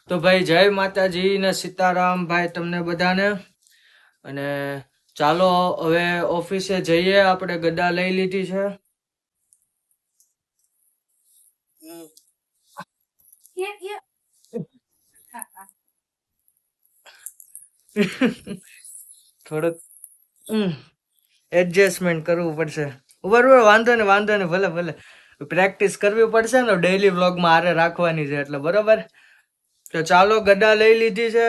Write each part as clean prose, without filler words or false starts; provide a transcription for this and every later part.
તો ભાઈ જય માતાજી ને સીતારામ ભાઈ તમને બધાને. અને ચાલો હવે ઓફિસે જઈએ, આપણે ગડા લઈ લીધી છે. થોડુંક એડજસ્ટમેન્ટ કરવું પડશે. બરોબર, વાંધો ને ભલે ભલે પ્રેક્ટિસ કરવી પડશે ને, ડેઈલી વ્લોગમાં હારે રાખવાની છે એટલે. બરોબર, તો ચાલો ગડા લઈ લીધી છે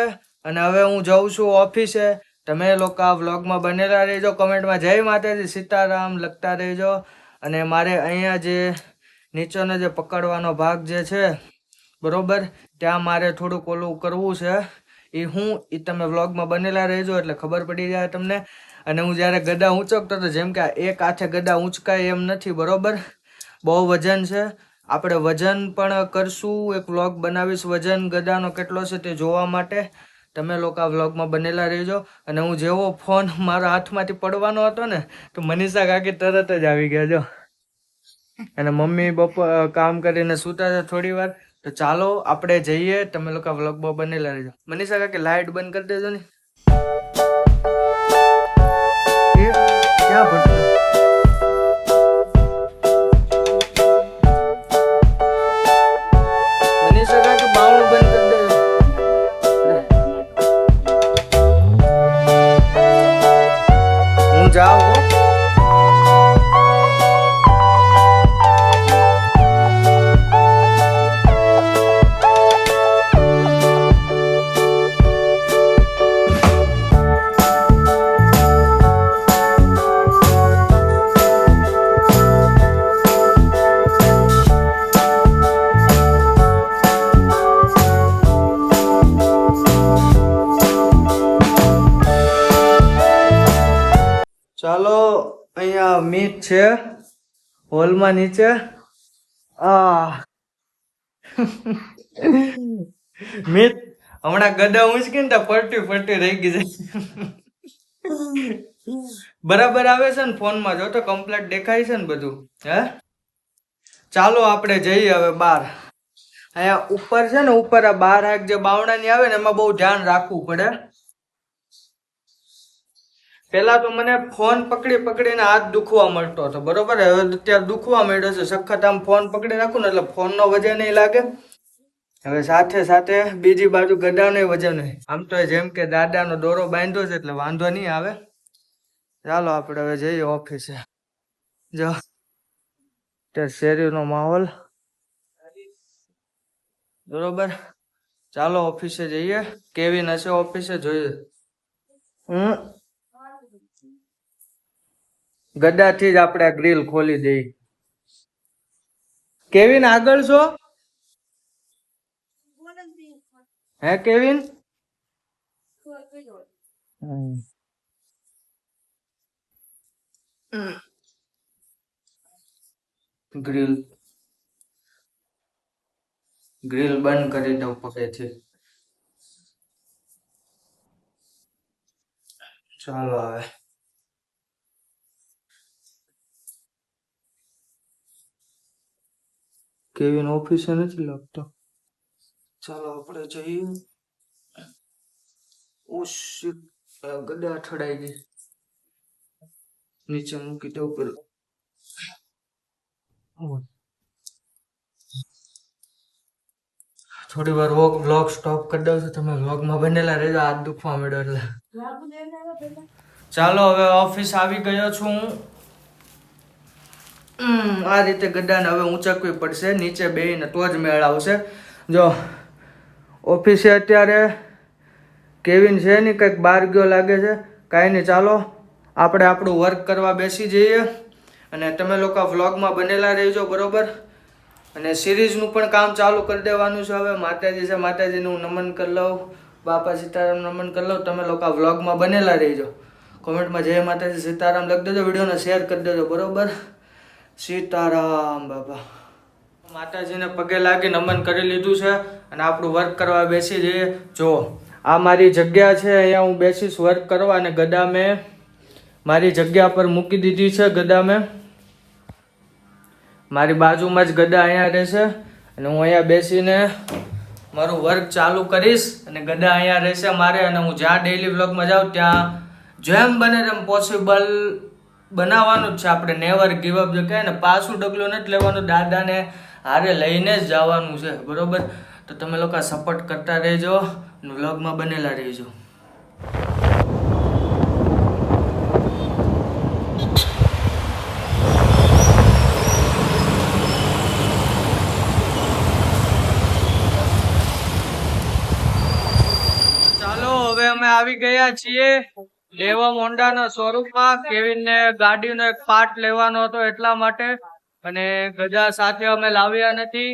અને હવે હું જાઉં છું ઓફિસે. તમે લોકો આ વ્લોગમાં બનેલા રહેજો, કમેન્ટમાં જય માતાજી સીતારામ લખતા રહેજો. અને મારે અહીંયા જે નીચેનો જે પકડવાનો ભાગ જે છે બરોબર, ત્યાં મારે થોડુંક ઓલું કરવું છે. એ તમે વ્લોગમાં બનેલા રહેજો એટલે ખબર પડી જાય તમને. અને હું જ્યારે ગડા ઊંચકતો હતો, જેમ કે એક હાથે ગડા ઊંચકાય એમ નથી, બરોબર, બહુ વજન છે. આપણે વજન પણ કરશું, એક વ્લોગ બનાવીશ વજન ગદાનો કેટલો છે તે જોવા માટે. તમે લોકો આ વ્લોગમાં બનેલા રહેજો. અને હું જેવો ફોન મારા હાથમાંથી પડવાનો હતો ને, તો મનીષા કાકી તરત જ આવી ગયા જો. અને મમ્મી કામ કરીને સૂતા છે થોડી વાર. તો ચાલો આપણે જઈએ, તમે લોકો આ વ્લોગમાં બનેલા રહેજો. મનીષા કાકી લાઇટ બંધ કરી દેજો ને. ક્યાં ભરતો? મનીષા કાકી બાવણું બંધ કરી દેજો. હું જાઉં હો. ચાલો, અહીંયા મીટ છે હોલમાં નીચે. મીટ હમણાં ગડા ઊંચકી ને પડતી રહી ગઈ છે. બરાબર આવે છે ને ફોનમાં? જો તો કમ્પ્લીટ દેખાય છે ને બધું. હે, ચાલો આપણે જઈએ હવે બહાર. અહીંયા ઉપર છે ને, ઉપર આ બાર હાક જે બાવણાની આવે ને એમાં બહુ ધ્યાન રાખવું પડે. પેલા તો મને ફોન પકડીને હાથ દુખવા મળતો હતો, બરોબર. હવે અત્યારે દુખવા માંડ્યો છે સખત. આમ ફોન પકડી રાખું ને એટલે ફોનનો વજન નહીં લાગે. હવે સાથે સાથે બીજી બાજુ ગડાનો વજન નહીં. આમ તો જેમ કે દાદાનો દોરો બાંધ્યો છે એટલે વાંધો નહીં આવે. ચાલો આપણે હવે જઈએ ઓફિસે. જો ત્યાં શેરીનો માહોલ બરોબર. ચાલો ઓફિસે જઈએ. કેવિન હશે ઓફિસે, જોઈએ. ગડાથી જ આપણે ગ્રીલ ખોલી દઈએ. કેવિન આગળ છો? હે કેવિન? ગ્રીલ બંધ કરી દઉં પગેથી. ચાલો હવે કેવિન ઓફિસે નથી લાગતો. ચાલો આપણે જઈએ. ગડા અથડાઈ ગઈ, નીચે મૂકી દઉં પેલું. થોડી વાર વ્લોગ સ્ટોપ કરી દઉં છું, તમે વ્લોગમાં બનેલા રહેજો. હાથ દુખવા મળ્યો એટલે. ચાલો હવે ઓફિસ આવી ગયો છું હું. આ રીતે ગડાને હવે ઊંચકવી પડશે, નીચે બેહીને તો જ મેળ આવશે. જો ઓફિસે અત્યારે કેવિન છે નહીં, કંઈક બહાર ગયો લાગે છે. કાંઈ નહીં, ચાલો આપણે આપણું વર્ક કરવા બેસી જઈએ. અને તમે લોકો વ્લોગમાં બનેલા રહેજો, બરોબર. અને સિરીઝનું પણ કામ ચાલુ કરી દેવાનું છે હવે. માતાજી છે, માતાજીનું હું નમન કરી લઉં, બાપા સીતારામ નમન કરી લઉં. તમે લોકો વ્લોગમાં બનેલા રહેજો. કોમેન્ટમાં જય માતાજી સીતારામ લખી દેજો, વિડીયોને શેર કરી દેજો, બરોબર. સીતારામ બાપા. માતાજીને પગે લાગી નમન કરી લીધું છે અને આપણું વર્ક કરવા બેસી જઈએ. જો આ મારી જગ્યા છે, અહીંયા હું બેસીશ વર્ક કરવા. અને ગદા મેં મારી જગ્યા પર મૂકી દીધી છે. ગદા મેં મારી બાજુમાં જ ગદા અહીંયા રહેશે અને હું અહીંયા બેસીને મારું વર્ક ચાલુ કરીશ અને ગદા અહીંયા રહેશે મારે, અને હું જ્યાં ડેઈલી વ્લોગમાં જાઉં ત્યાં જેમ બને તેમ પોસિબલ બનાવવાનું જ છે આપણે. નેવર ગીવ અપ, જો કહે ને પાછું ડગલું નથી લેવાનું, દાદાને હારે લઈને જ જવાનું છે, બરોબર? તો તમે લોકો સપોર્ટ કરતા રહેજો અને વ્લોગમાં બનેલા રહેજો. ચાલો હવે અમે આવી ગયા છીએ દેવમ હોન્ડાના શોરૂમમાં. કેવિનને ગાડીનો એક પાર્ટ લેવાનો હતો એટલા માટે, અને ગધા સાથે અમે લાવ્યા નથી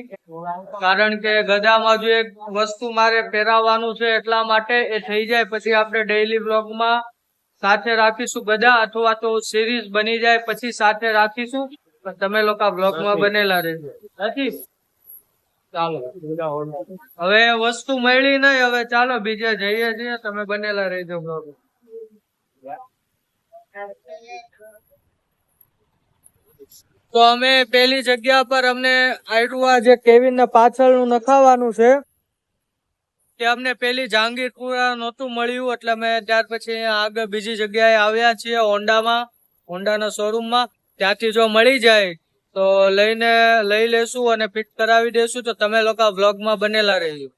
કારણ કે ગધામાં જો એક વસ્તુ મારે પહેરાવવાનું છે એટલા માટે. એ થઈ જાય પછી આપણે ડેઈલી વ્લોગમાં સાથે રાખીશું ગધા, અથવા તો સિરીઝ બની જાય પછી સાથે રાખીશું. તમે લોકો વ્લોગમાં બનેલા રહેજો. નથી ચાલો હવે વસ્તુ મળી નહીં, હવે ચાલો બીજે જઈએ છીએ. તમે બનેલા રહેજો બ્લોગ. તો અમે પેલી જગ્યા પર અમને આઈટવા જે કેવિન ને પાછળનું નખાવાનું છે તે અમને પેલી જહાંગીરપુરા નહોતું મળ્યું, એટલે અમે ત્યાર પછી આગળ બીજી જગ્યાએ આવ્યા છીએ હોન્ડાના શોરૂમમાં. ત્યાંથી જો મળી જાય તો લઈ લેશું અને ફિટ કરાવી દેશું. તો તમે લોકો વ્લોગમાં બનેલા રહેજો.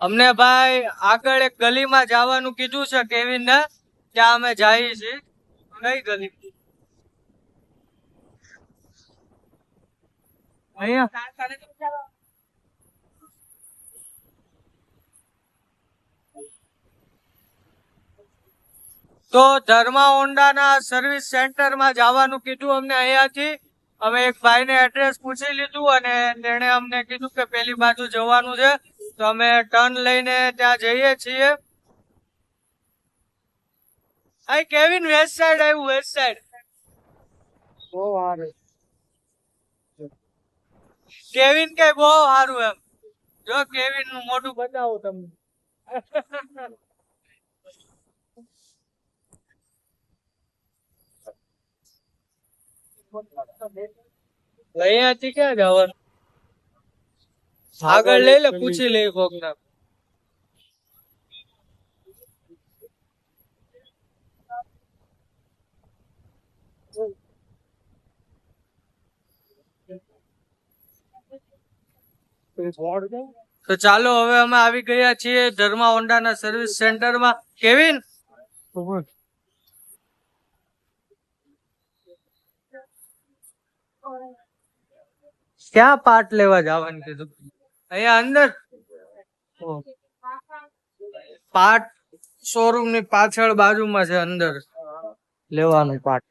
અમને ભાઈ આગળ એક ગલીમાં જવાનું કીધું છે કેવિન ને, ત્યાં અમે જઈએ છીએ. કઈ ગલી? અહીંયા તો ધર્મા હોન્ડાના સર્વિસ સેન્ટરમાં જવાનું કીધું અમને. અહીંયાથી અમે એક ભાઈને એડ્રેસ પૂછી લીધું અને તેણે અમને કીધું કે પેલી બાજુ જવાનું છે, તો અમે ટર્ન લઈને ત્યાં જઈએ છીએ. આ કેવિન વેસ્ટ સાઈડ આવ્યું, વેસ્ટ સાઈડ. બહુ સારું કેવિન, કઈ બહુ સારું એમ. જો કેવિન નું મોઢું બતાવું તમને. અહીંયાથી ક્યાં જવાનું? આગળ લઈ લે, પૂછી લે કોક ના. તો ચાલો હવે અમે આવી ગયા છીએ ધર્મા હોન્ડાના સર્વિસ સેન્ટરમાં. કેવિન ક્યાં પાર્ટ લેવા જવાનું કીધું? અહીંયા અંદર પાર્ટ શોરૂમ ની પાછળ બાજુમાં છે, અંદર લેવાનું પાર્ટ.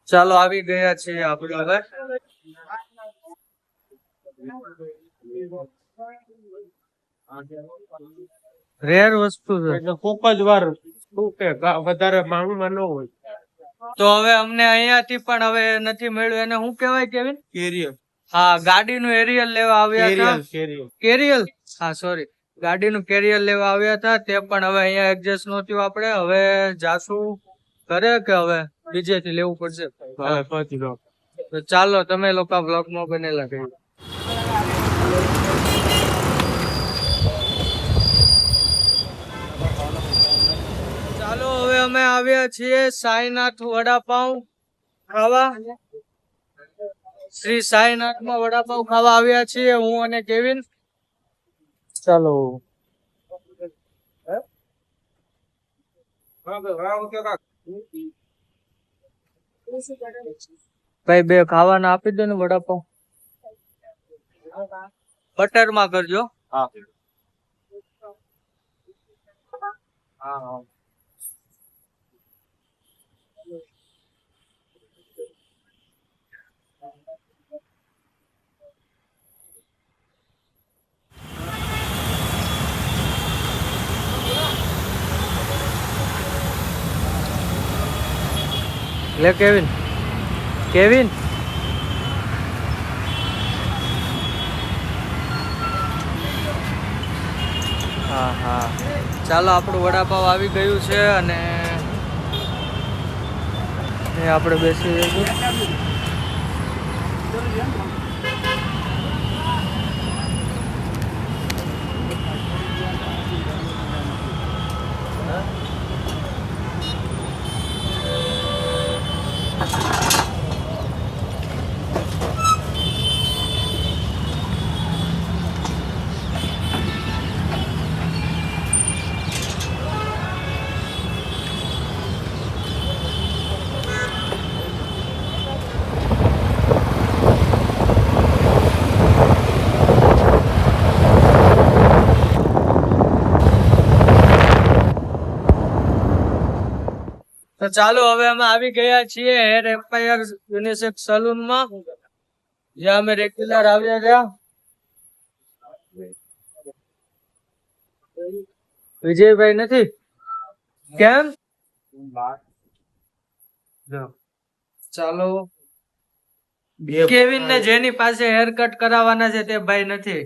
ચાલો આવી ગયા છીએ આપણે હવે. રેર વસ્તુ છે એટલે કોક જ વાર વધારે માંગમાં ન હોય. તો હવે અમને અહીંયાથી પણ હવે નથી મળ્યું. એને શું કહેવાય કેવિન? કેરિયર. હા, ગાડીનું એરિયલ લેવા આવ્યા હતા. કેરિયલ, હા સોરી, ગાડીનું કેરિયર લેવા આવ્યા હતા. તે પણ હવે અહીંયા એડજસ્ટ નહોતું. આપણે હવે જાશું ઘરે કે હવે બીજેથી લેવું પડશે? તો ચાલો તમે લોકો બ્લોગમાં બનેલા કહી. ચાલો હવે અમે આવ્યા છીએ સાઈનાથ વડાપાઉં ખાવા. શ્રી સાઈનાથ માં વડાપાઉં ખાવા આવ્યા છીએ હું અને કેવિન. ચાલો ભાઈ બે ખાવાના આપી દો ને વડાપાઉં. બટર માં કરજો. હા હા. લે કેવિન, કેવિન હા હા. ચાલો આપણું વડાપાવ આવી ગયું છે અને આપણે બેસી જઈશું. તો ચાલો હવે અમે આવી ગયા છીએ હેર એમ્પાયર યુનિસેક્સ સલૂન માં, જ્યાં અમે રેગ્યુલર આવ્યા હતા. વિજયભાઈ નથી કેમ? ચાલો કેવિન ને જેની પાસે હેર કટ કરાવવાના છે તે ભાઈ નથી,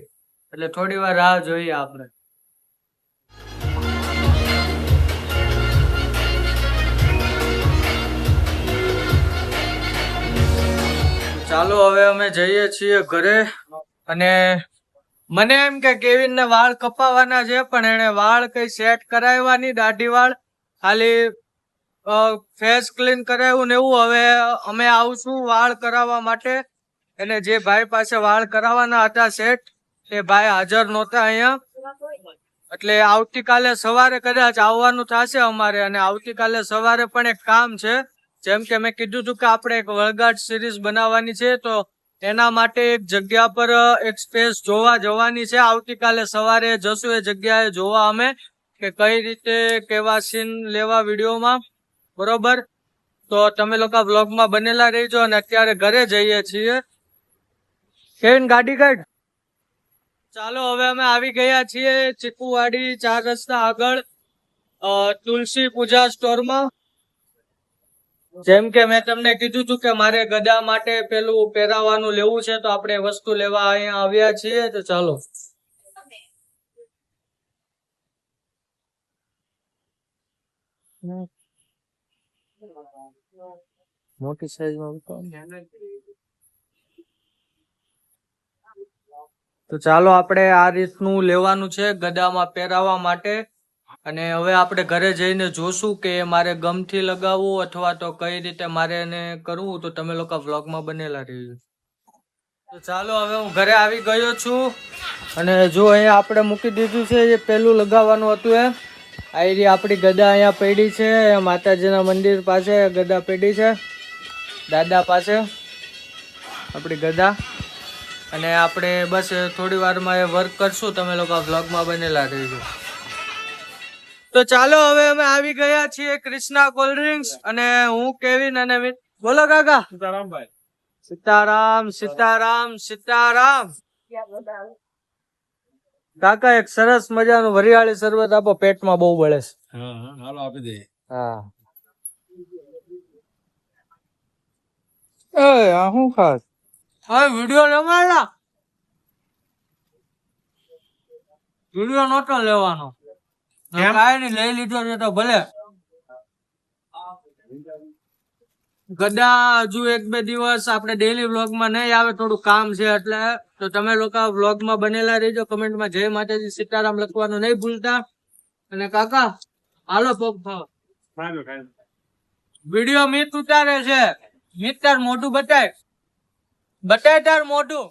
એટલે થોડી વાર રાહ જોઈએ આપણે. ચાલો હવે અમે જઈએ છીએ ઘરે. અને મને એમ કે કેવિન ને વાળ કપાવવાના છે, પણ એને વાળ કઈ સેટ કરાવ્યા નહીં, દાઢી વાળ ખાલી ફેસ ક્લીન કરાવ્યું ને એવું. હવે અમે આવશું વાળ કરાવવા માટે, અને જે ભાઈ પાસે વાળ કરાવવાના હતા સેટ, તે ભાઈ હાજર નહોતા અહીંયા. એટલે આવતીકાલે સવારે કદાચ આવવાનું થશે અમારે. અને આવતીકાલે સવારે પણ એક કામ છે, જેમ કે મેં કીધું હતું કે આપણે એક વળગાટ સિરીઝ બનાવવાની છે, તો એના માટે એક જગ્યા પર એક સ્પેસ જોવા જવાની છે. આવતીકાલે સવારે જશું એ જગ્યાએ જોવા અમે, કે કઈ રીતે કેવા સીન લેવા વિડીયોમાં. બરોબર, તો તમે લોકો વ્લોગમાં બનેલા રહેજો. અને અત્યારે ઘરે જઈએ છીએ. કેમ ગાડી કાઢ. ચાલો હવે અમે આવી ગયા છીએ ચીકુવાડી 4 રસ્તા આગળ તુલસી પૂજા સ્ટોરમાં. જેમ કે મેં તમને કીધું હતું કે મારે ગદા માટે પેલું પહેરાવાનું લેવું છે, તો આપણે વસ્તુ લેવા અહીંયા આવ્યા છીએ. તો ચાલો મોટી સાઈઝમાં. તો ચાલો આપણે આ રીતનું લેવાનું છે ગદામાં પહેરાવા માટે. અને હવે આપણે ઘરે જઈને જોશું કે મારે ગમથી લગાવવું અથવા તો કઈ રીતે મારે એને કરવું. તો તમે લોકો વ્લોગમાં બનેલા રહેજો. તો ચાલો હવે હું ઘરે આવી ગયો છું. અને જો અહીંયા આપણે મૂકી દીધું છે જે પેલું લગાવવાનું હતું એ. આ આપણી ગદા અહીંયા પડી છે, માતાજીના મંદિર પાસે ગદા પડી છે, દાદા પાસે આપણી ગદા. અને આપણે બસ થોડી વારમાં એ વર્ક કરશું. તમે લોકો વ્લોગમાં બનેલા રહેજો. તો ચાલો હવે અમે આવી ગયા છીએ કૃષ્ણા કોલ્ડ ડ્રિંક્સ. અને હું કેવિન અને બોલો કાકા. સીતારામભાઈ. સીતારામ સીતારામ સીતારામ. કાકા એક સરસ મજાનું વરિયાળી શરબત આપો, પેટમાં બહુ બળે છે. હાલો આપી દે. હા એ આ શું ખાસ? હવે વિડિયો લેવાના, વિડિયો નહોતો લેવાનો. કાંઈ નહીં, લઈ લીધો છે તો ભલે. ગદા હજુ 1-2 દિવસ આપણે ડેલી વ્લોગમાં નહીં આવે, થોડું કામ છે એટલે. તો તમે લોકો વ્લોગમાં બનેલા રહેજો. કમેન્ટમાં જય માતાજી સીતારામ લખવાનું નહીં ભૂલતા. અને કાકા હાલો પગ ખાઓ. વિડિયો મિત ઉતારે છે. મિત તાર મોઢું બતાય, બતાય તાર મોઢું.